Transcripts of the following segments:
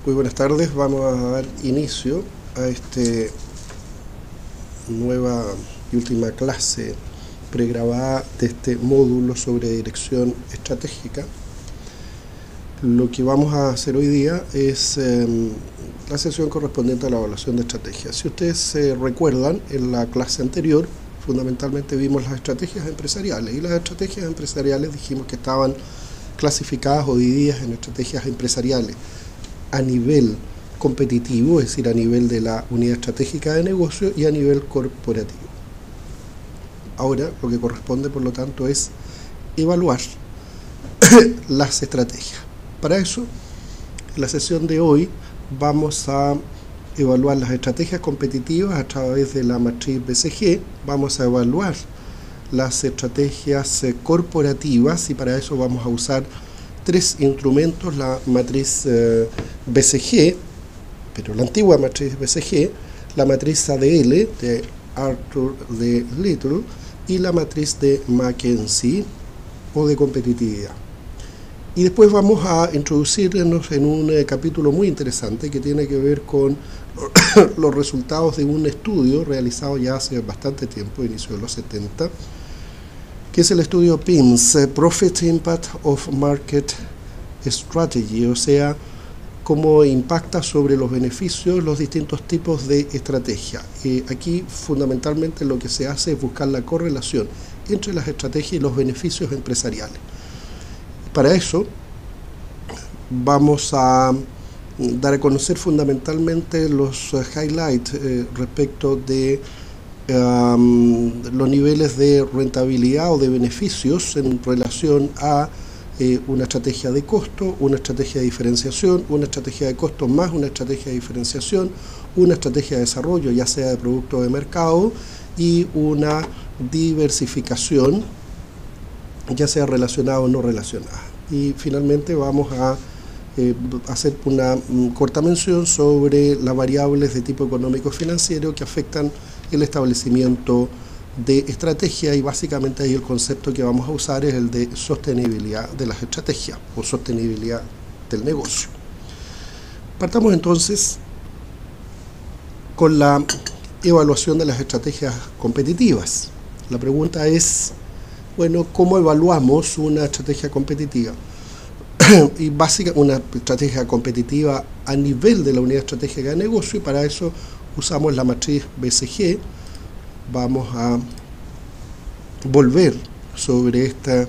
Muy buenas tardes, vamos a dar inicio a esta nueva y última clase pregrabada de este módulo sobre dirección estratégica. Lo que vamos a hacer hoy día es la sesión correspondiente a la evaluación de estrategias. Si ustedes se recuerdan, en la clase anterior fundamentalmente vimos las estrategias empresariales, y las estrategias empresariales dijimos que estaban clasificadas o divididas en estrategias empresariales a nivel competitivo, es decir, a nivel de la unidad estratégica de negocio, y a nivel corporativo. Ahora lo que corresponde, por lo tanto, es evaluar las estrategias. Para eso, en la sesión de hoy vamos a evaluar las estrategias competitivas a través de la matriz BCG, vamos a evaluar las estrategias corporativas, y para eso vamos a usar tres instrumentos: la matriz BCG, pero la antigua matriz BCG, la matriz ADL de Arthur D. Little y la matriz de McKenzie o de competitividad. Y después vamos a introducirnos en un capítulo muy interesante que tiene que ver con los resultados de un estudio realizado ya hace bastante tiempo, inicio de los 70, que es el estudio PIMS, Profit Impact of Market Strategy, o sea, cómo impacta sobre los beneficios los distintos tipos de estrategia. Aquí fundamentalmente lo que se hace es buscar la correlación entre las estrategias y los beneficios empresariales. Para eso vamos a dar a conocer fundamentalmente los highlights respecto de los niveles de rentabilidad o de beneficios en relación a una estrategia de costo, una estrategia de diferenciación, una estrategia de costo más una estrategia de diferenciación, una estrategia de desarrollo, ya sea de producto o de mercado, y una diversificación, ya sea relacionada o no relacionada. Y finalmente vamos a hacer una corta mención sobre las variables de tipo económico financiero que afectan el establecimiento de estrategia, y básicamente ahí el concepto que vamos a usar es el de sostenibilidad de las estrategias o sostenibilidad del negocio. Partamos entonces con la evaluación de las estrategias competitivas. La pregunta es, bueno, ¿cómo evaluamos una estrategia competitiva? Y básicamente una estrategia competitiva a nivel de la unidad estratégica de negocio, y para eso usamos la matriz BCG. Vamos a volver sobre este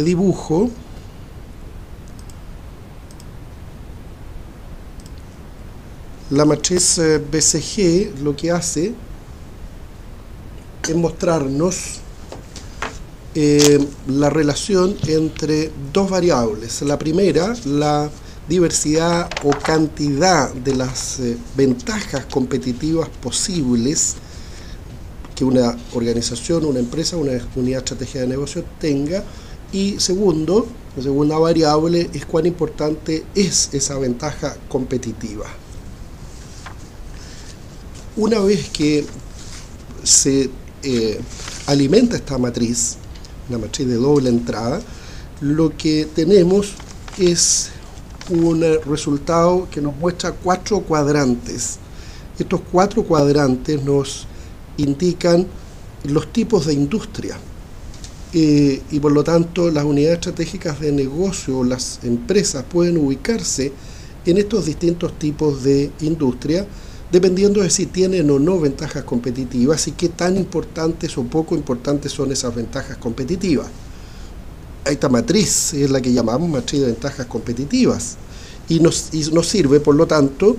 dibujo. La matriz BCG lo que hace es mostrarnos la relación entre dos variables. La primera, la diversidad o cantidad de las ventajas competitivas posibles que una organización, una empresa, una unidad estratégica de negocio tenga, y segundo, la segunda variable es cuán importante es esa ventaja competitiva. Una vez que se alimenta esta matriz, una matriz de doble entrada, lo que tenemos es un resultado que nos muestra 4 cuadrantes. Estos 4 cuadrantes nos indican los tipos de industria y por lo tanto las unidades estratégicas de negocio o las empresas pueden ubicarse en estos distintos tipos de industria dependiendo de si tienen o no ventajas competitivas y qué tan importantes o poco importantes son esas ventajas competitivas. Esta matriz es la que llamamos matriz de ventajas competitivas y nos sirve, por lo tanto,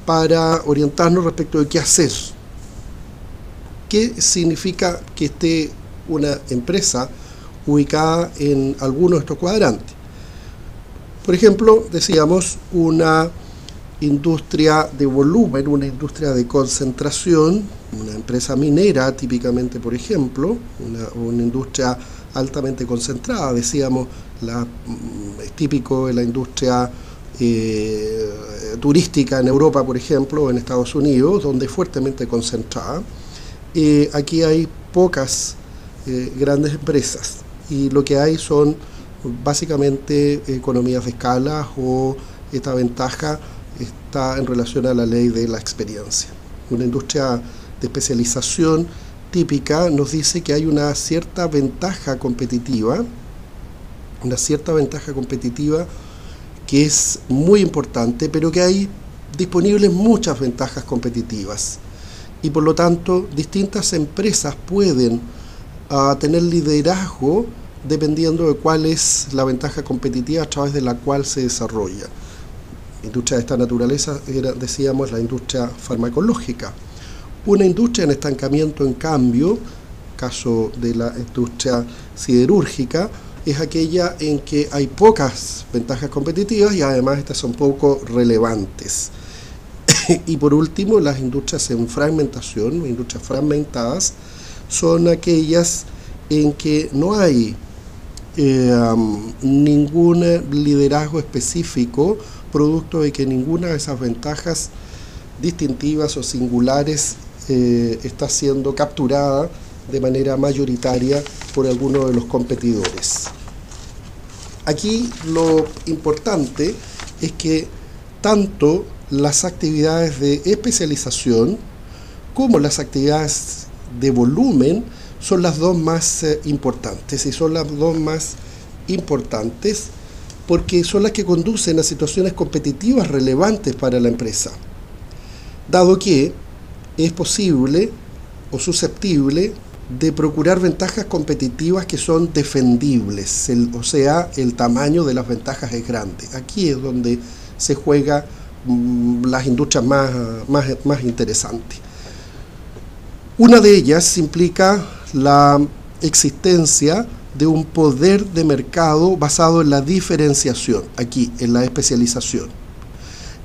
para orientarnos respecto de qué hacer. ¿Qué significa que esté una empresa ubicada en alguno de estos cuadrantes? Por ejemplo, decíamos una industria de volumen, una industria de concentración, una empresa minera típicamente, por ejemplo, una industria altamente concentrada, decíamos, es típico de la industria turística en Europa, por ejemplo, o en Estados Unidos, donde es fuertemente concentrada. Aquí hay pocas grandes empresas, y lo que hay son básicamente economías de escala, o esta ventaja está en relación a la ley de la experiencia. Una industria de especialización típica nos dice que hay una cierta ventaja competitiva, que es muy importante, pero que hay disponibles muchas ventajas competitivas, y por lo tanto distintas empresas pueden tener liderazgo dependiendo de cuál es la ventaja competitiva a través de la cual se desarrolla. Industria de esta naturaleza era, decíamos, la industria farmacológica. Una industria en estancamiento, en cambio, caso de la industria siderúrgica, es aquella en que hay pocas ventajas competitivas y además estas son poco relevantes. Y por último, las industrias en fragmentación, industrias fragmentadas, son aquellas en que no hay ningún liderazgo específico, producto de que ninguna de esas ventajas distintivas o singulares está siendo capturada de manera mayoritaria por alguno de los competidores. Aquí lo importante es que tanto las actividades de especialización como las actividades de volumen son las dos más importantes, y son las dos más importantes porque son las que conducen a situaciones competitivas relevantes para la empresa, dado que es posible o susceptible de procurar ventajas competitivas que son defendibles, o sea, el tamaño de las ventajas es grande. Aquí es donde se juega las industrias más interesantes. Una de ellas implica la existencia de un poder de mercado basado en la diferenciación, aquí en la especialización.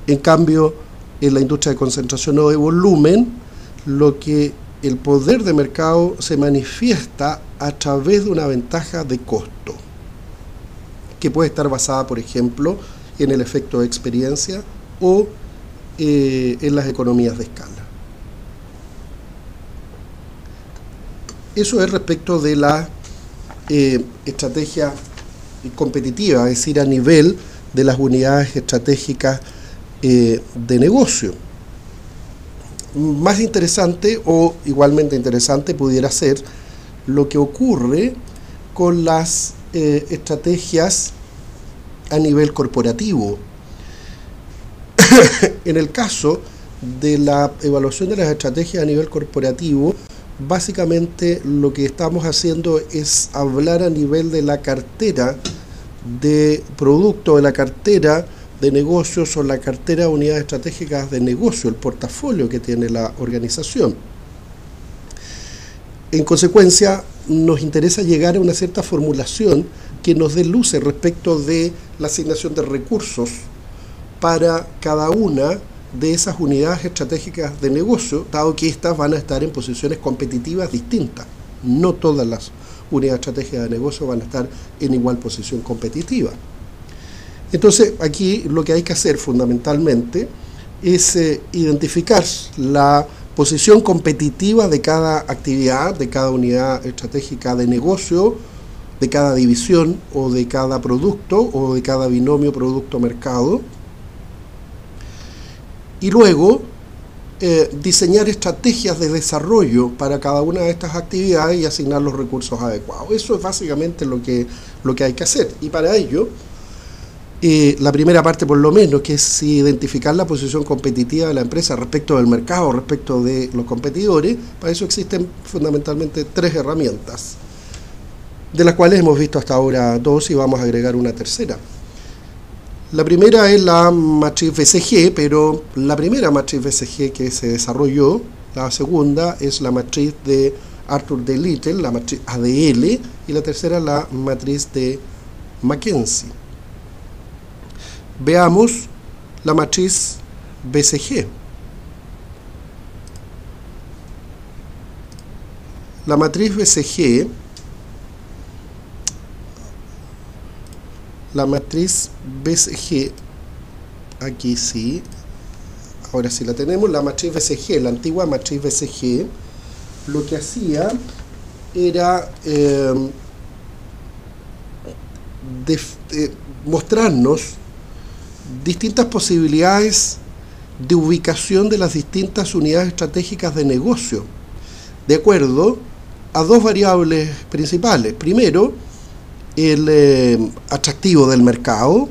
En cambio, en la industria de concentración o de volumen, el poder de mercado se manifiesta a través de una ventaja de costo, que puede estar basada, por ejemplo, en el efecto de experiencia o en las economías de escala. Eso es respecto de la estrategia competitiva, es decir, a nivel de las unidades estratégicas de negocio. Más interesante o igualmente interesante pudiera ser lo que ocurre con las estrategias a nivel corporativo. En el caso de la evaluación de las estrategias a nivel corporativo, básicamente lo que estamos haciendo es hablar a nivel de la cartera de producto, de la cartera de negocios o la cartera de unidades estratégicas de negocio, el portafolio que tiene la organización. En consecuencia, nos interesa llegar a una cierta formulación que nos dé luces respecto de la asignación de recursos para cada una de esas unidades estratégicas de negocio, dado que estas van a estar en posiciones competitivas distintas. No todas las unidades estratégicas de negocio van a estar en igual posición competitiva. Entonces, aquí lo que hay que hacer fundamentalmente es identificar la posición competitiva de cada actividad, de cada unidad estratégica de negocio, de cada división o de cada producto o de cada binomio producto-mercado, y luego diseñar estrategias de desarrollo para cada una de estas actividades y asignar los recursos adecuados. Eso es básicamente lo que hay que hacer, y para ello la primera parte, por lo menos, que es identificar la posición competitiva de la empresa respecto del mercado, respecto de los competidores. Para eso existen fundamentalmente tres herramientas, de las cuales hemos visto hasta ahora dos y vamos a agregar una tercera. La primera es la matriz BCG, pero la primera matriz BCG que se desarrolló, la segunda es la matriz de Arthur D. Little, la matriz ADL, y la tercera la matriz de McKenzie. Veamos la matriz BCG. La matriz BCG, aquí sí, ahora sí la tenemos, la matriz BCG, la antigua matriz BCG, lo que hacía era mostrarnos distintas posibilidades de ubicación de las distintas unidades estratégicas de negocio, de acuerdo a dos variables principales. Primero, el atractivo del mercado,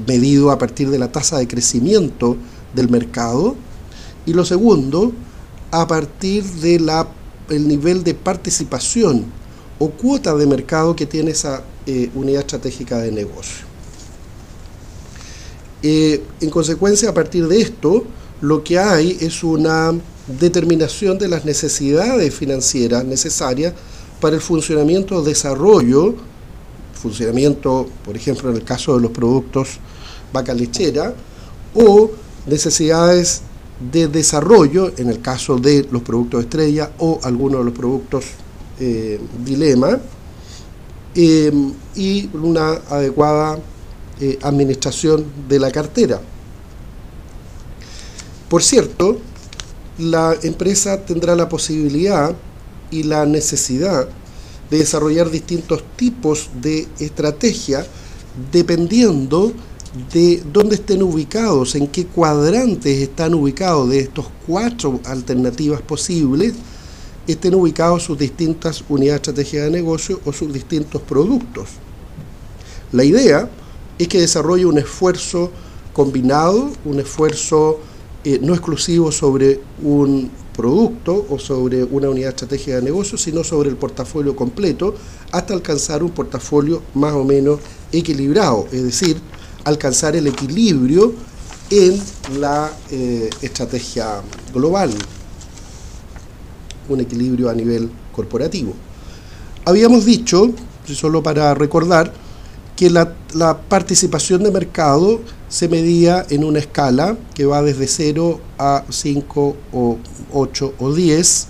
medido a partir de la tasa de crecimiento del mercado, y lo segundo, a partir de el nivel de participación o cuota de mercado que tiene esa unidad estratégica de negocio. En consecuencia, a partir de esto, lo que hay es una determinación de las necesidades financieras necesarias para el funcionamiento o desarrollo, por ejemplo, en el caso de los productos vaca lechera, o necesidades de desarrollo, en el caso de los productos estrella o algunos de los productos dilema, y una adecuada administración de la cartera. Por cierto, la empresa tendrá la posibilidad y la necesidad de desarrollar distintos tipos de estrategia dependiendo de dónde estén ubicados, en qué cuadrantes están ubicados de estos 4 alternativas posibles, estén ubicados sus distintas unidades estratégicas de negocio o sus distintos productos. La idea es que desarrolle un esfuerzo combinado, un esfuerzo no exclusivo sobre un producto o sobre una unidad estratégica de negocio, sino sobre el portafolio completo, hasta alcanzar un portafolio más o menos equilibrado, es decir, alcanzar el equilibrio en la estrategia global, un equilibrio a nivel corporativo. Habíamos dicho, solo para recordar, que la participación de mercado se medía en una escala que va desde 0 a 5 o 8 o 10,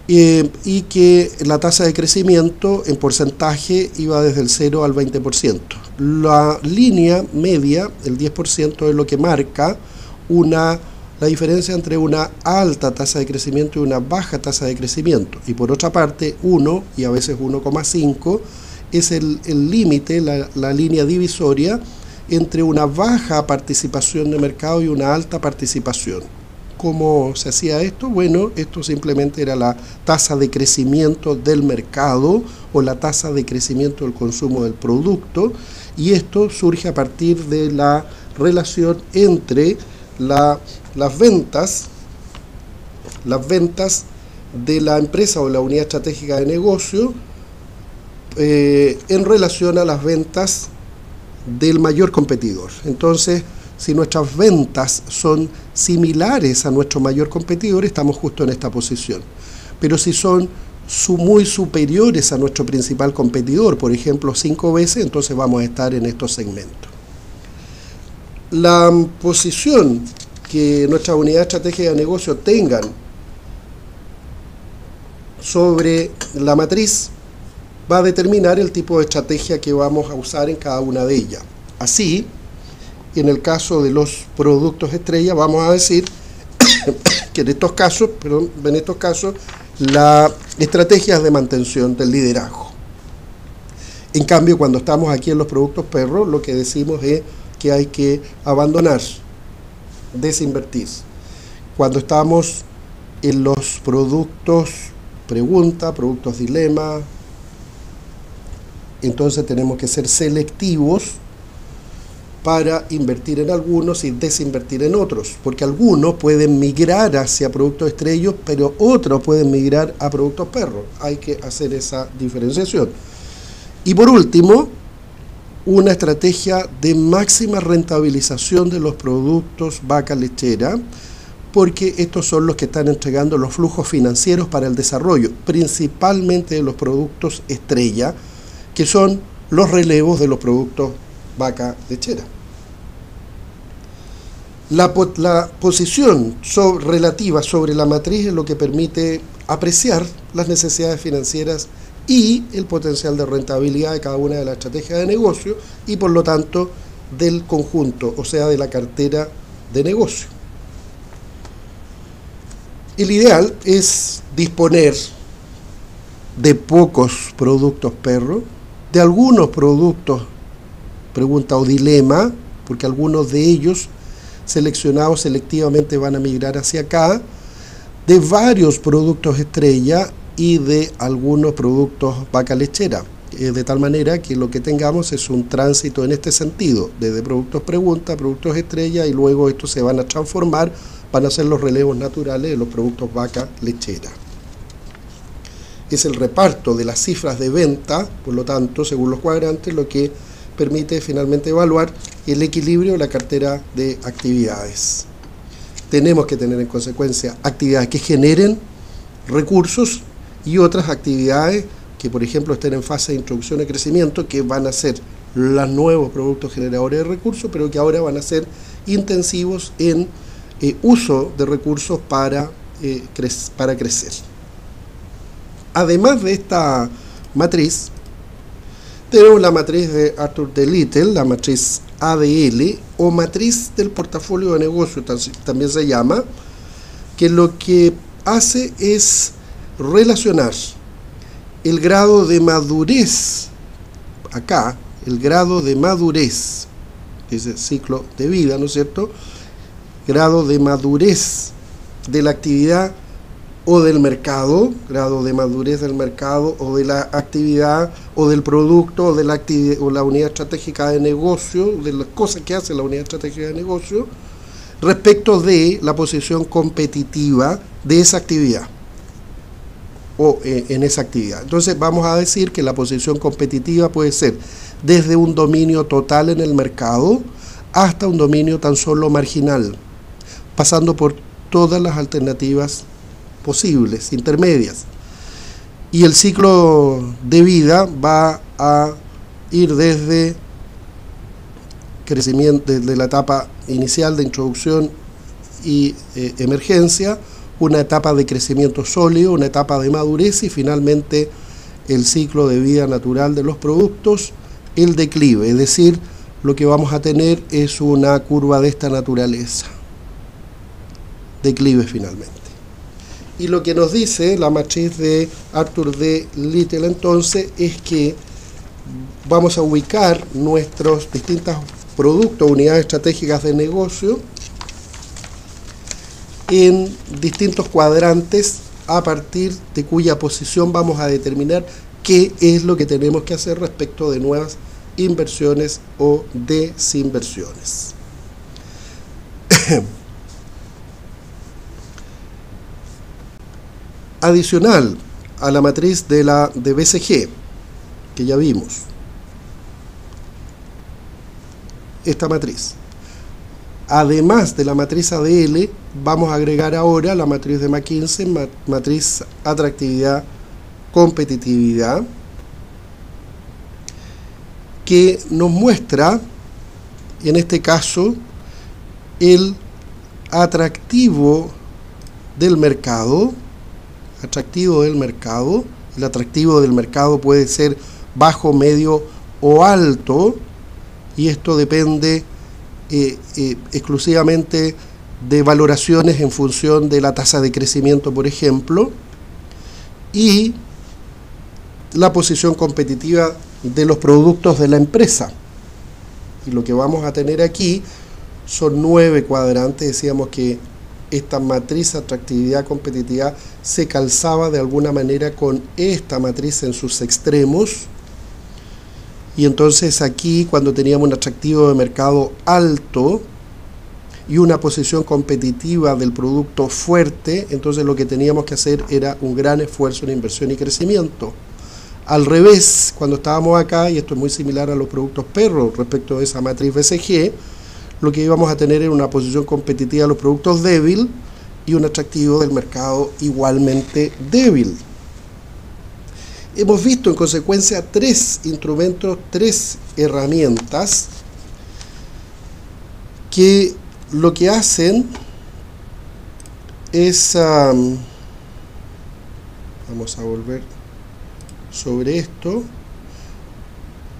y que la tasa de crecimiento en porcentaje iba desde el 0 al 20%. La línea media, el 10%, es lo que marca la diferencia entre una alta tasa de crecimiento y una baja tasa de crecimiento. Y por otra parte, 1 y a veces 1,5 es el límite, la línea divisoria entre una baja participación de mercado y una alta participación. ¿Cómo se hacía esto? Bueno, esto simplemente era la tasa de crecimiento del mercado o la tasa de crecimiento del consumo del producto, y esto surge a partir de la relación entre las ventas de la empresa o la unidad estratégica de negocio en relación a las ventas del mayor competidor. Entonces, si nuestras ventas son similares a nuestro mayor competidor, estamos justo en esta posición. Pero si son muy superiores a nuestro principal competidor, por ejemplo 5 veces, entonces vamos a estar en estos segmentos. La posición que nuestras unidades estratégicas de negocio tengan sobre la matriz va a determinar el tipo de estrategia que vamos a usar en cada una de ellas. Así, en el caso de los productos estrella, vamos a decir que en estos casos, la estrategia es de mantención del liderazgo. En cambio, cuando estamos aquí en los productos perro, lo que decimos es que hay que abandonar, desinvertir. Cuando estamos en los productos pregunta, productos dilema, entonces tenemos que ser selectivos para invertir en algunos y desinvertir en otros, porque algunos pueden migrar hacia productos estrellas, pero otros pueden migrar a productos perros. Hay que hacer esa diferenciación. Y por último, una estrategia de máxima rentabilización de los productos vaca lechera, porque estos son los que están entregando los flujos financieros para el desarrollo, principalmente de los productos estrella, que son los relevos de los productos vaca lechera. La posición relativa sobre la matriz es lo que permite apreciar las necesidades financieras y el potencial de rentabilidad de cada una de las estrategias de negocio y por lo tanto del conjunto, o sea, de la cartera de negocio. El ideal es disponer de pocos productos perro, de algunos productos, pregunta o dilema, porque algunos de ellos seleccionados selectivamente van a migrar hacia acá, de varios productos estrella y de algunos productos vaca lechera, de tal manera que lo que tengamos es un tránsito en este sentido, desde productos pregunta, productos estrella, y luego estos se van a transformar, van a ser los relevos naturales de los productos vaca lechera. Es el reparto de las cifras de venta, por lo tanto, según los cuadrantes, lo que permite finalmente evaluar el equilibrio de la cartera de actividades. Tenemos que tener en consecuencia actividades que generen recursos y otras actividades que, por ejemplo, estén en fase de introducción y crecimiento, que van a ser los nuevos productos generadores de recursos, pero que ahora van a ser intensivos en uso de recursos para crecer. Además de esta matriz, tenemos la matriz de Arthur D. Little, la matriz ADL, o matriz del portafolio de negocio, también se llama, que lo que hace es relacionar el grado de madurez, acá, el grado de madurez, ese ciclo de vida, ¿no es cierto?, grado de madurez de la actividad o del mercado, grado de madurez del mercado o de la actividad o del producto o de la actividad o la unidad estratégica de negocio, de las cosas que hace la unidad estratégica de negocio, respecto de la posición competitiva de esa actividad o en esa actividad. Entonces vamos a decir que la posición competitiva puede ser desde un dominio total en el mercado hasta un dominio tan solo marginal, pasando por todas las alternativas posibles, intermedias. Y el ciclo de vida va a ir desde crecimiento, desde la etapa inicial de introducción y emergencia, una etapa de crecimiento sólido, una etapa de madurez y finalmente el ciclo de vida natural de los productos, el declive, es decir, lo que vamos a tener es una curva de esta naturaleza, declive finalmente. Y lo que nos dice la matriz de Arthur D. Little entonces es que vamos a ubicar nuestros distintos productos, unidades estratégicas de negocio, en distintos cuadrantes a partir de cuya posición vamos a determinar qué es lo que tenemos que hacer respecto de nuevas inversiones o desinversiones. Adicional a la matriz de BCG, que ya vimos, esta matriz, además de la matriz ADL, vamos a agregar ahora la matriz de McKinsey, matriz atractividad, competitividad, que nos muestra, en este caso, el atractivo del mercado. El atractivo del mercado puede ser bajo, medio o alto, y esto depende exclusivamente de valoraciones en función de la tasa de crecimiento, por ejemplo, y la posición competitiva de los productos de la empresa. Y lo que vamos a tener aquí son 9 cuadrantes. Decíamos que esta matriz atractividad competitividad se calzaba de alguna manera con esta matriz en sus extremos, y entonces aquí, cuando teníamos un atractivo de mercado alto y una posición competitiva del producto fuerte, entonces lo que teníamos que hacer era un gran esfuerzo en inversión y crecimiento. Al revés, cuando estábamos acá, y esto es muy similar a los productos perro respecto de esa matriz BCG, lo que íbamos a tener era una posición competitiva de los productos débil y un atractivo del mercado igualmente débil. Hemos visto en consecuencia 3 instrumentos, 3 herramientas que lo que hacen es, vamos a volver sobre esto,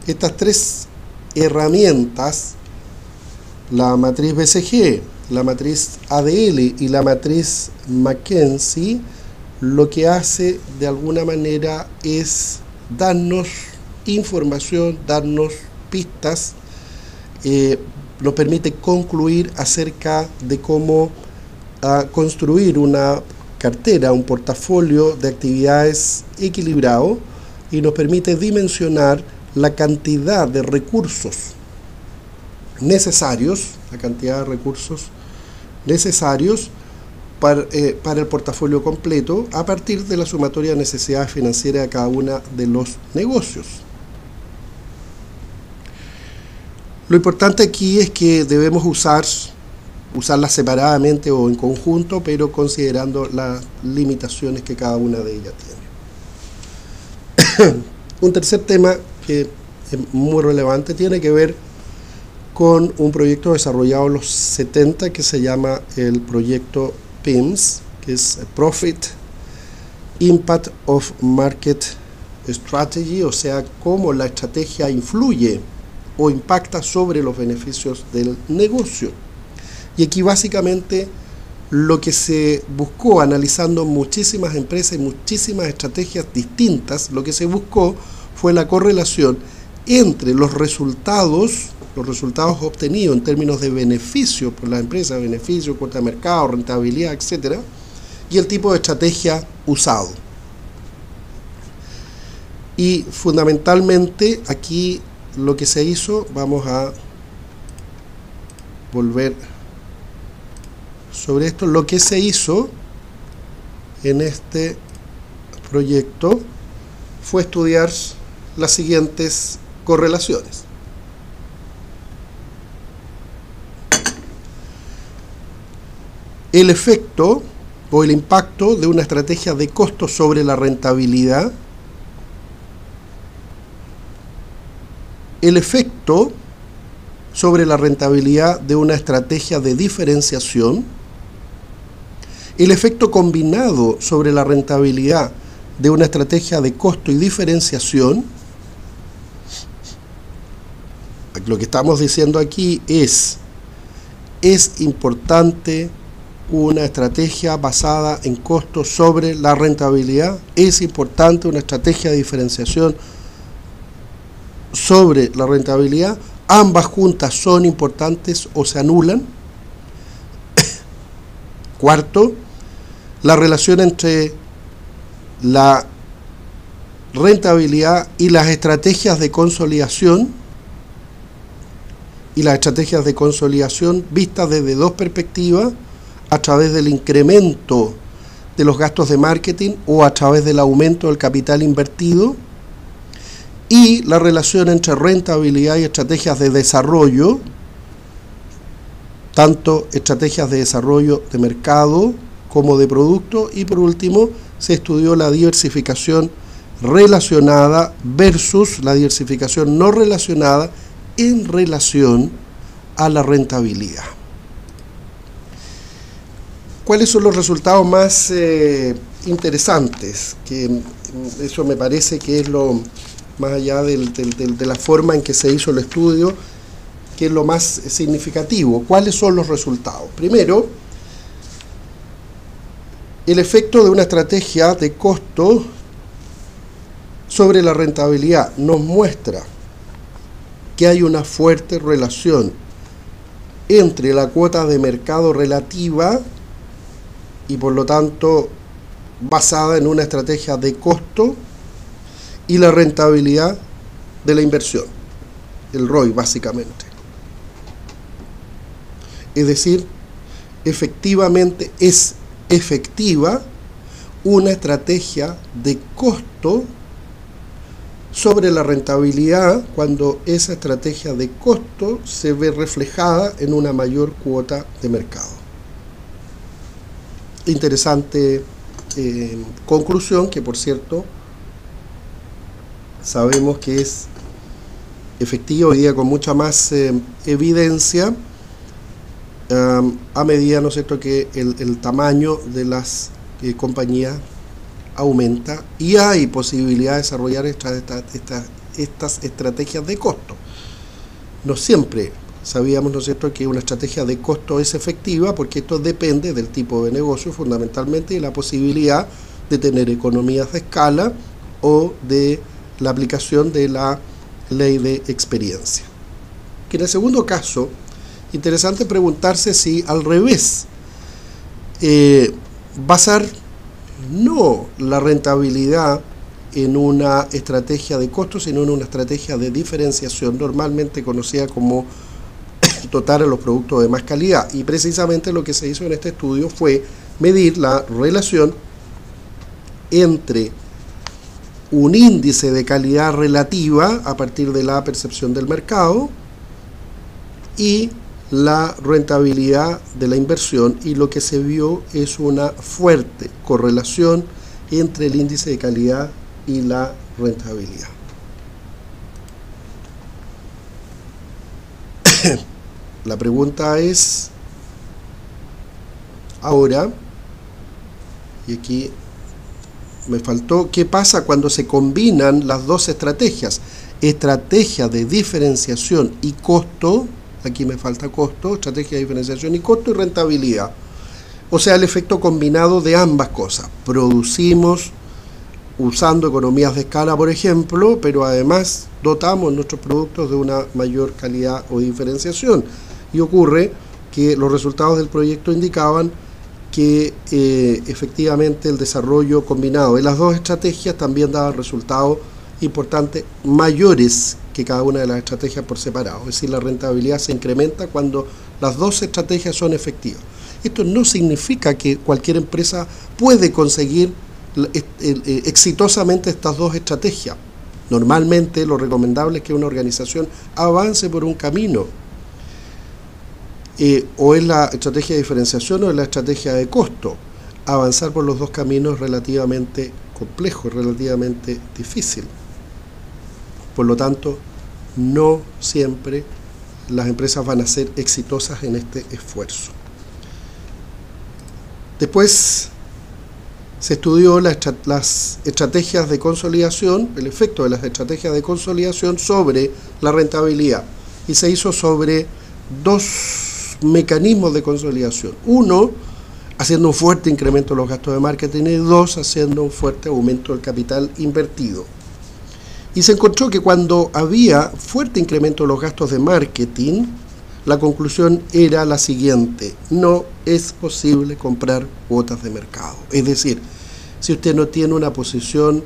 estas 3 herramientas, la matriz BCG, la matriz ADL y la matriz McKinsey, lo que hace de alguna manera es darnos información, darnos pistas, nos permite concluir acerca de cómo construir una cartera, un portafolio de actividades equilibrado, y nos permite dimensionar la cantidad de recursos necesarios, para el portafolio completo a partir de la sumatoria de necesidades financieras de cada uno de los negocios. Lo importante aquí es que debemos usarlas separadamente o en conjunto, pero considerando las limitaciones que cada una de ellas tiene. Un tercer tema que es muy relevante tiene que ver con un proyecto desarrollado en los 70 que se llama el proyecto PIMS, que es Profit Impact of Market Strategy, o sea, cómo la estrategia influye o impacta sobre los beneficios del negocio. Y aquí básicamente lo que se buscó, analizando muchísimas empresas y muchísimas estrategias distintas, lo que se buscó fue la correlación entre los resultados obtenidos en términos de beneficio por la empresa, beneficio, cuota de mercado, rentabilidad, etcétera, y el tipo de estrategia usado. Y fundamentalmente aquí lo que se hizo, vamos a volver sobre esto, lo que se hizo en este proyecto fue estudiar las siguientes correlaciones. El efecto o el impacto de una estrategia de costo sobre la rentabilidad, el efecto sobre la rentabilidad de una estrategia de diferenciación, el efecto combinado sobre la rentabilidad de una estrategia de costo y diferenciación. Lo que estamos diciendo aquí es importante una estrategia basada en costos sobre la rentabilidad, es importante una estrategia de diferenciación sobre la rentabilidad, ambas juntas son importantes o se anulan. Cuarto, la relación entre la rentabilidad y las estrategias de consolidación, vistas desde dos perspectivas, a través del incremento de los gastos de marketing o a través del aumento del capital invertido, y la relación entre rentabilidad y estrategias de desarrollo, tanto estrategias de desarrollo de mercado como de producto, y por último se estudió la diversificación relacionada versus la diversificación no relacionada en relación a la rentabilidad. ¿Cuáles son los resultados más interesantes? Que eso me parece que es lo más allá de la forma en que se hizo el estudio, que es lo más significativo. ¿Cuáles son los resultados? Primero, el efecto de una estrategia de costo sobre la rentabilidad nos muestra que hay una fuerte relación entre la cuota de mercado relativa y por lo tanto basada en una estrategia de costo y la rentabilidad de la inversión, el ROI básicamente. Es decir, efectivamente es efectiva una estrategia de costo sobre la rentabilidad cuando esa estrategia de costo se ve reflejada en una mayor cuota de mercado. Interesante conclusión que, por cierto, sabemos que es efectiva hoy día con mucha más evidencia a medida, ¿no es cierto?, que el tamaño de las compañías aumenta y hay posibilidad de desarrollar estas estrategias de costo. No siempre sabíamos, ¿no es cierto?, que una estrategia de costo es efectiva, porque esto depende del tipo de negocio fundamentalmente y la posibilidad de tener economías de escala o de la aplicación de la ley de experiencia. Que en el segundo caso, interesante preguntarse si al revés, basar no la rentabilidad en una estrategia de costos, sino en una estrategia de diferenciación, normalmente conocida como dotar a los productos de más calidad. Y precisamente lo que se hizo en este estudio fue medir la relación entre un índice de calidad relativa a partir de la percepción del mercado y la rentabilidad de la inversión, y lo que se vio es una fuerte correlación entre el índice de calidad y la rentabilidad. La pregunta es ahora, y aquí me faltó, ¿qué pasa cuando se combinan las dos estrategias? Estrategia de diferenciación y costo, aquí me falta costo, estrategia de diferenciación y costo y rentabilidad. O sea, el efecto combinado de ambas cosas. Producimos usando economías de escala, por ejemplo, pero además dotamos nuestros productos de una mayor calidad o diferenciación. Y ocurre que los resultados del proyecto indicaban que efectivamente el desarrollo combinado de las dos estrategias también daba resultados importantes, mayores que cada una de las estrategias por separado. Es decir, la rentabilidad se incrementa cuando las dos estrategias son efectivas. Esto no significa que cualquier empresa puede conseguir exitosamente estas dos estrategias. Normalmente lo recomendable es que una organización avance por un camino. O es la estrategia de diferenciación o es la estrategia de costo. Avanzar por los dos caminos es relativamente complejo, relativamente difícil. Por lo tanto, no siempre las empresas van a ser exitosas en este esfuerzo. Después se estudió las estrategias de consolidación, el efecto de las estrategias de consolidación sobre la rentabilidad, y se hizo sobre dos mecanismos de consolidación. Uno, haciendo un fuerte incremento de los gastos de marketing, y dos, haciendo un fuerte aumento del capital invertido. Y se encontró que cuando había fuerte incremento de los gastos de marketing, la conclusión era la siguiente: no es posible comprar cuotas de mercado. Es decir, si usted no tiene una posición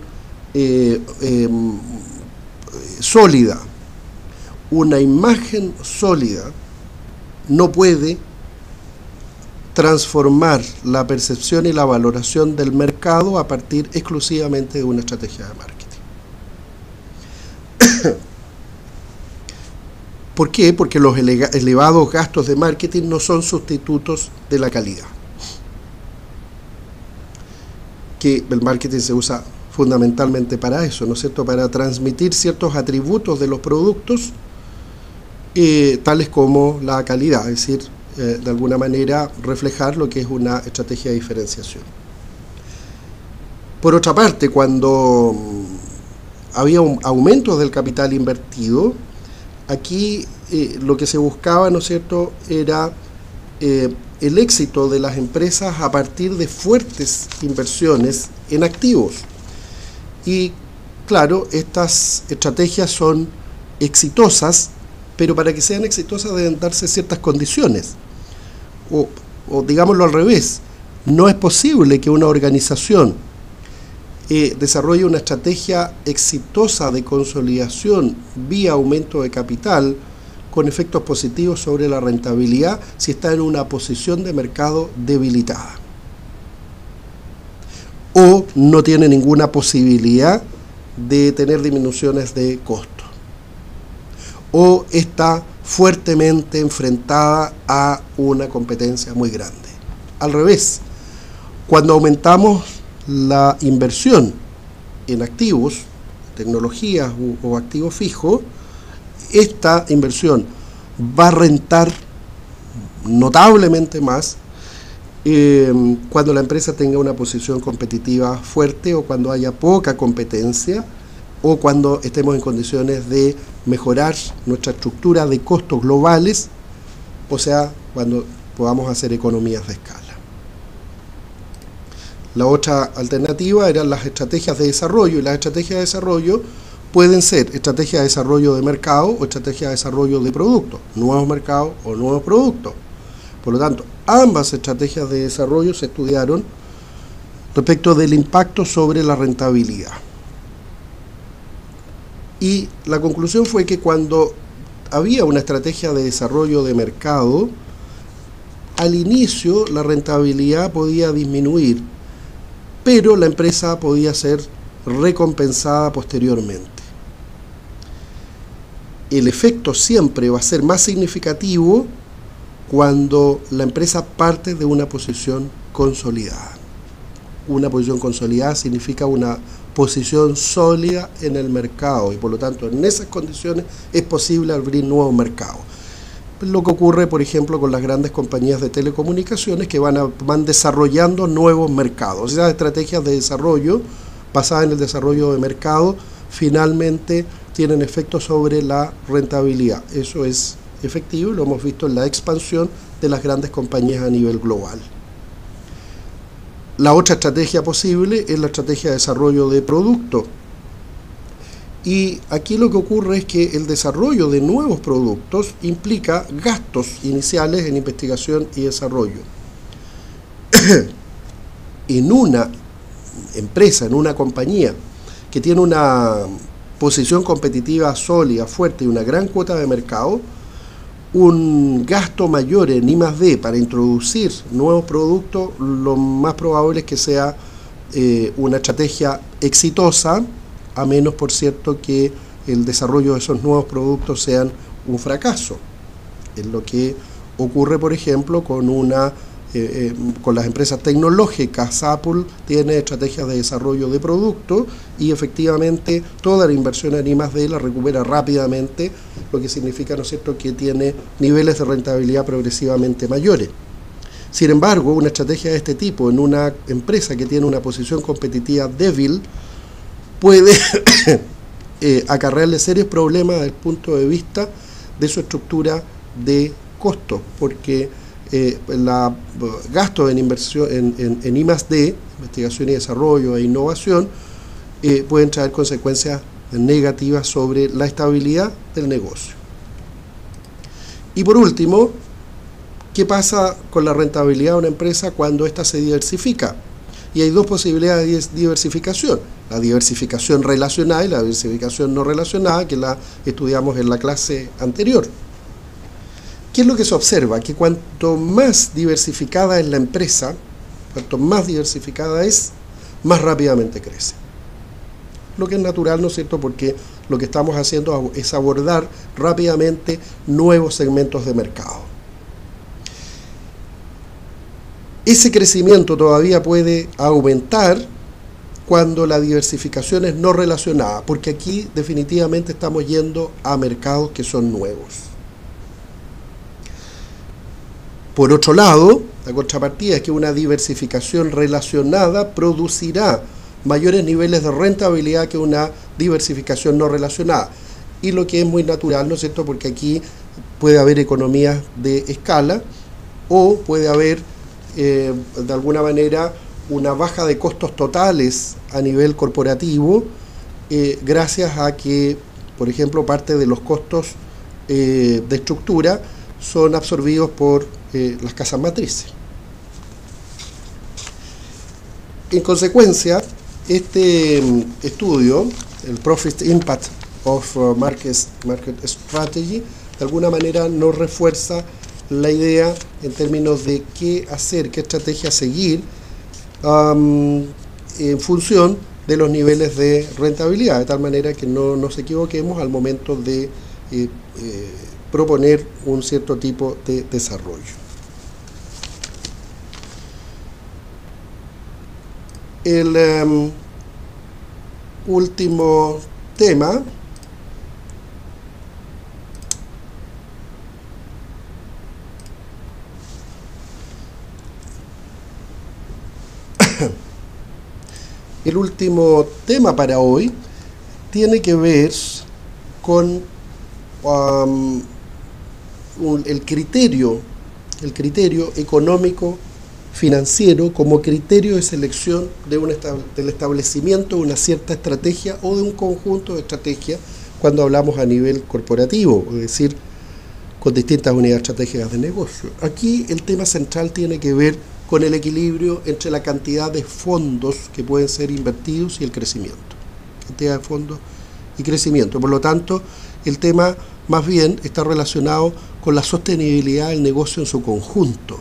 sólida, una imagen sólida, no puede transformar la percepción y la valoración del mercado a partir exclusivamente de una estrategia de marketing. ¿Por qué? Porque los elevados gastos de marketing no son sustitutos de la calidad. Que el marketing se usa fundamentalmente para eso, ¿no es cierto? Para transmitir ciertos atributos de los productos, tales como la calidad, es decir, de alguna manera reflejar lo que es una estrategia de diferenciación. Por otra parte, cuando había un aumento del capital invertido, aquí lo que se buscaba, ¿no es cierto?, era el éxito de las empresas a partir de fuertes inversiones en activos. Y claro, estas estrategias son exitosas, pero para que sean exitosas deben darse ciertas condiciones. O digámoslo al revés, no es posible que una organización desarrolle una estrategia exitosa de consolidación vía aumento de capital con efectos positivos sobre la rentabilidad si está en una posición de mercado debilitada o no tiene ninguna posibilidad de tener disminuciones de costo o está fuertemente enfrentada a una competencia muy grande. Al revés, cuando aumentamos la inversión en activos, tecnologías o activos fijos, esta inversión va a rentar notablemente más cuando la empresa tenga una posición competitiva fuerte o cuando haya poca competencia o cuando estemos en condiciones de mejorar nuestra estructura de costos globales, o sea, cuando podamos hacer economías de escala. La otra alternativa eran las estrategias de desarrollo, y las estrategias de desarrollo pueden ser estrategias de desarrollo de mercado o estrategias de desarrollo de productos, nuevos mercados o nuevos productos. Por lo tanto, ambas estrategias de desarrollo se estudiaron respecto del impacto sobre la rentabilidad. Y la conclusión fue que cuando había una estrategia de desarrollo de mercado, al inicio la rentabilidad podía disminuir, pero la empresa podía ser recompensada posteriormente. El efecto siempre va a ser más significativo cuando la empresa parte de una posición consolidada. Una posición consolidada significa una posición sólida en el mercado y por lo tanto en esas condiciones es posible abrir nuevos mercados. Lo que ocurre, por ejemplo, con las grandes compañías de telecomunicaciones que van desarrollando nuevos mercados. Esas estrategias de desarrollo basadas en el desarrollo de mercado finalmente tienen efectos sobre la rentabilidad. Eso es efectivo y lo hemos visto en la expansión de las grandes compañías a nivel global. La otra estrategia posible es la estrategia de desarrollo de producto. Y aquí lo que ocurre es que el desarrollo de nuevos productos implica gastos iniciales en investigación y desarrollo. En una empresa, en una compañía que tiene una posición competitiva sólida, fuerte y una gran cuota de mercado, un gasto mayor en I+D para introducir nuevos productos, lo más probable es que sea una estrategia exitosa, a menos, por cierto, que el desarrollo de esos nuevos productos sean un fracaso. Es lo que ocurre, por ejemplo, con las empresas tecnológicas. Apple tiene estrategias de desarrollo de productos y efectivamente toda la inversión en I+D la recupera rápidamente, lo que significa, ¿no es cierto?, que tiene niveles de rentabilidad progresivamente mayores. Sin embargo, una estrategia de este tipo en una empresa que tiene una posición competitiva débil puede acarrearle serios problemas desde el punto de vista de su estructura de costos, porque los gastos en inversión en I+D, investigación y desarrollo e innovación, pueden traer consecuencias negativas sobre la estabilidad del negocio. Y por último, ¿qué pasa con la rentabilidad de una empresa cuando ésta se diversifica? Y hay dos posibilidades de diversificación: la diversificación relacionada y la diversificación no relacionada, que la estudiamos en la clase anterior. ¿Qué es lo que se observa? Que cuanto más diversificada es la empresa, cuanto más diversificada es, más rápidamente crece. Lo que es natural, ¿no es cierto?, porque lo que estamos haciendo es abordar rápidamente nuevos segmentos de mercado. Ese crecimiento todavía puede aumentar cuando la diversificación es no relacionada, porque aquí definitivamente estamos yendo a mercados que son nuevos. Por otro lado, la contrapartida es que una diversificación relacionada producirá mayores niveles de rentabilidad que una diversificación no relacionada. Y lo que es muy natural, ¿no es cierto?, porque aquí puede haber economías de escala o puede haber de alguna manera una baja de costos totales a nivel corporativo, gracias a que, por ejemplo, parte de los costos de estructura son absorbidos por las casas matrices. En consecuencia, este estudio, el Profit Impact of Market Strategy, de alguna manera nos refuerza la idea en términos de qué hacer, qué estrategia seguir en función de los niveles de rentabilidad, de tal manera que no nos equivoquemos al momento de proponer un cierto tipo de desarrollo. El último tema para hoy tiene que ver con el criterio económico financiero como criterio de selección del establecimiento de una cierta estrategia o de un conjunto de estrategias cuando hablamos a nivel corporativo, es decir, con distintas unidades estratégicas de negocio. Aquí el tema central tiene que ver con el equilibrio entre la cantidad de fondos que pueden ser invertidos y el crecimiento. Cantidad de fondos y crecimiento. Por lo tanto, el tema más bien está relacionado con la sostenibilidad del negocio en su conjunto.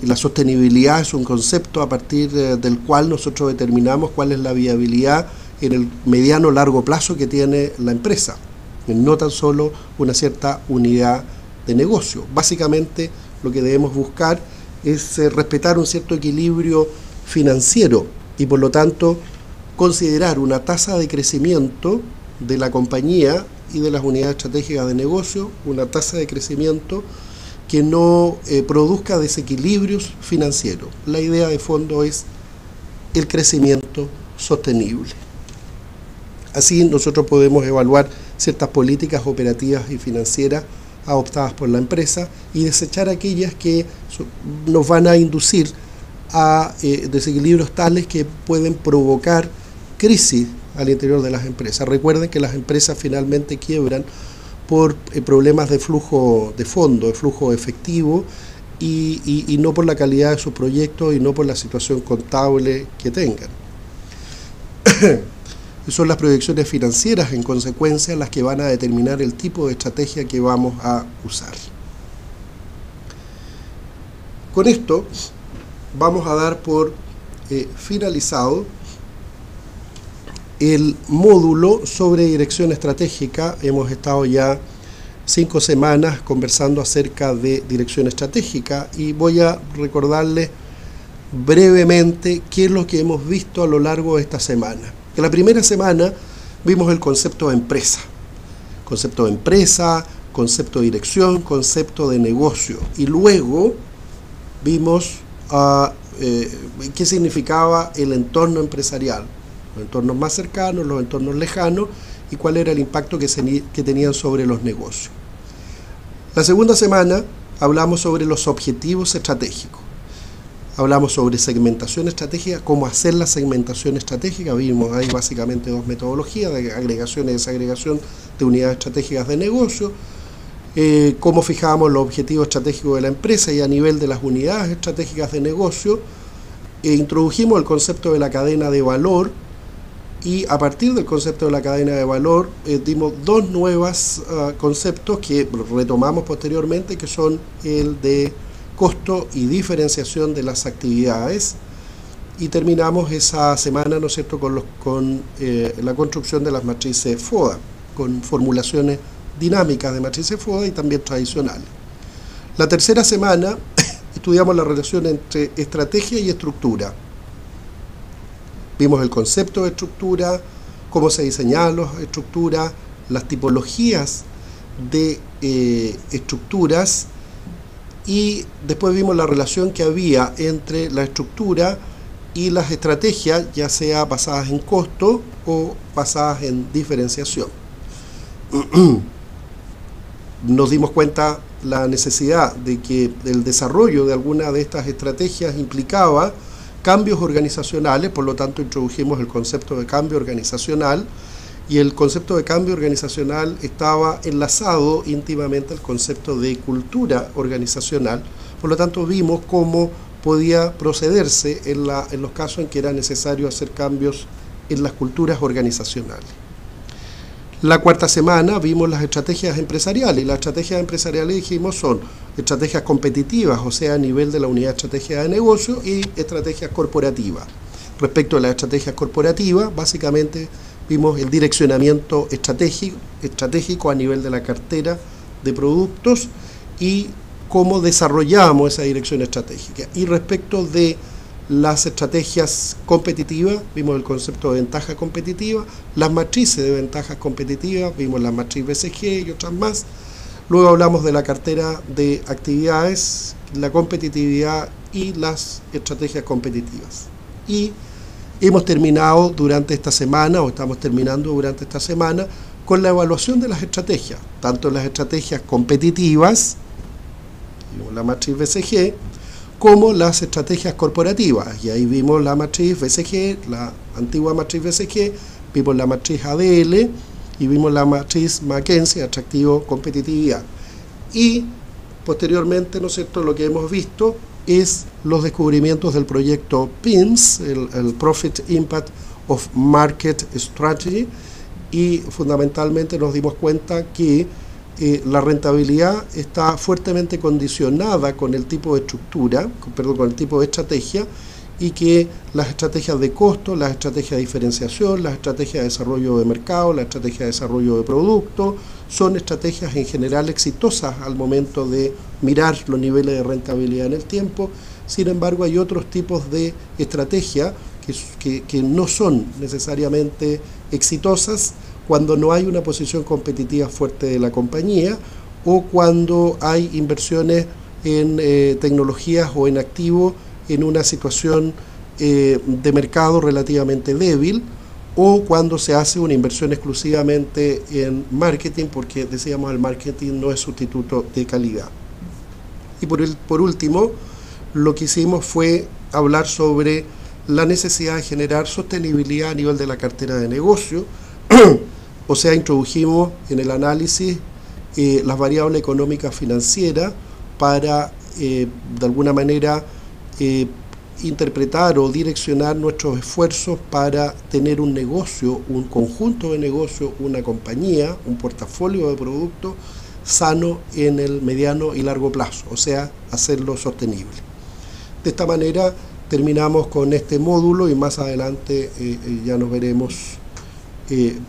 La sostenibilidad es un concepto a partir del cual nosotros determinamos cuál es la viabilidad en el mediano o largo plazo que tiene la empresa, no tan solo una cierta unidad de negocio. Básicamente lo que debemos buscar es respetar un cierto equilibrio financiero y por lo tanto considerar una tasa de crecimiento de la compañía y de las unidades estratégicas de negocio, una tasa de crecimiento que no produzca desequilibrios financieros. La idea de fondo es el crecimiento sostenible. Así nosotros podemos evaluar ciertas políticas operativas y financieras adoptadas por la empresa y desechar aquellas que nos van a inducir a desequilibrios tales que pueden provocar crisis al interior de las empresas. Recuerden que las empresas finalmente quiebran por problemas de flujo de fondo, de flujo efectivo y no por la calidad de sus proyectos y no por la situación contable que tengan. Son las proyecciones financieras, en consecuencia, las que van a determinar el tipo de estrategia que vamos a usar. Con esto vamos a dar por finalizado el módulo sobre dirección estratégica. Hemos estado ya 5 semanas conversando acerca de dirección estratégica y voy a recordarles brevemente qué es lo que hemos visto a lo largo de esta semana. En la primera semana vimos el concepto de empresa, concepto de dirección, concepto de negocio y luego vimos qué significaba el entorno empresarial, los entornos más cercanos, los entornos lejanos y cuál era el impacto que tenían sobre los negocios. La segunda semana hablamos sobre los objetivos estratégicos. Hablamos sobre segmentación estratégica, cómo hacer la segmentación estratégica. Vimos ahí básicamente 2 metodologías, de agregación y desagregación de unidades estratégicas de negocio, cómo fijábamos los objetivos estratégicos de la empresa y a nivel de las unidades estratégicas de negocio. Introdujimos el concepto de la cadena de valor y a partir del concepto de la cadena de valor dimos 2 nuevos conceptos que retomamos posteriormente, que son el de costo y diferenciación de las actividades y terminamos esa semana, ¿no es cierto?, con la construcción de las matrices FODA, con formulaciones dinámicas de matrices FODA y también tradicionales. La tercera semana estudiamos la relación entre estrategia y estructura. Vimos el concepto de estructura, cómo se diseñaban las estructuras, las tipologías de estructuras y después vimos la relación que había entre la estructura y las estrategias, ya sea basadas en costo o basadas en diferenciación. Nos dimos cuenta la necesidad de que el desarrollo de alguna de estas estrategias implicaba cambios organizacionales, por lo tanto introdujimos el concepto de cambio organizacional y el concepto de cambio organizacional estaba enlazado íntimamente al concepto de cultura organizacional, por lo tanto vimos cómo podía procederse en los casos en que era necesario hacer cambios en las culturas organizacionales. La cuarta semana vimos las estrategias empresariales, y las estrategias empresariales dijimos son estrategias competitivas, o sea a nivel de la unidad estratégica de negocio, y estrategias corporativas. Respecto a las estrategias corporativas, básicamente vimos el direccionamiento estratégico a nivel de la cartera de productos y cómo desarrollamos esa dirección estratégica. Y respecto de las estrategias competitivas, vimos el concepto de ventaja competitiva, las matrices de ventajas competitivas, vimos la matriz BCG y otras más. Luego hablamos de la cartera de actividades, la competitividad y las estrategias competitivas. Y hemos terminado durante esta semana, o estamos terminando durante esta semana, con la evaluación de las estrategias, tanto las estrategias competitivas, la matriz BCG, como las estrategias corporativas. Y ahí vimos la matriz BCG, la antigua matriz BCG, vimos la matriz ADL y vimos la matriz McKinsey, atractivo, competitividad. Y posteriormente, ¿no es cierto?, lo que hemos visto es los descubrimientos del proyecto PIMS, el Profit Impact of Market Strategy, y fundamentalmente nos dimos cuenta que la rentabilidad está fuertemente condicionada con el tipo de estructura, con el tipo de estrategia, y que las estrategias de costo, las estrategias de diferenciación, las estrategias de desarrollo de mercado, las estrategias de desarrollo de producto, son estrategias en general exitosas al momento de mirar los niveles de rentabilidad en el tiempo. Sin embargo, hay otros tipos de estrategias que no son necesariamente exitosas cuando no hay una posición competitiva fuerte de la compañía o cuando hay inversiones en tecnologías o en activos en una situación de mercado relativamente débil, o cuando se hace una inversión exclusivamente en marketing, porque decíamos el marketing no es sustituto de calidad. Y por último, lo que hicimos fue hablar sobre la necesidad de generar sostenibilidad a nivel de la cartera de negocio, o sea, introdujimos en el análisis las variables económicas financieras para, de alguna manera, interpretar o direccionar nuestros esfuerzos para tener un negocio, un conjunto de negocios, una compañía, un portafolio de productos sano en el mediano y largo plazo, o sea, hacerlo sostenible. De esta manera terminamos con este módulo y más adelante ya nos veremos en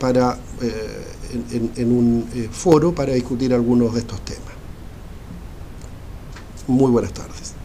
un foro para discutir algunos de estos temas. Muy buenas tardes.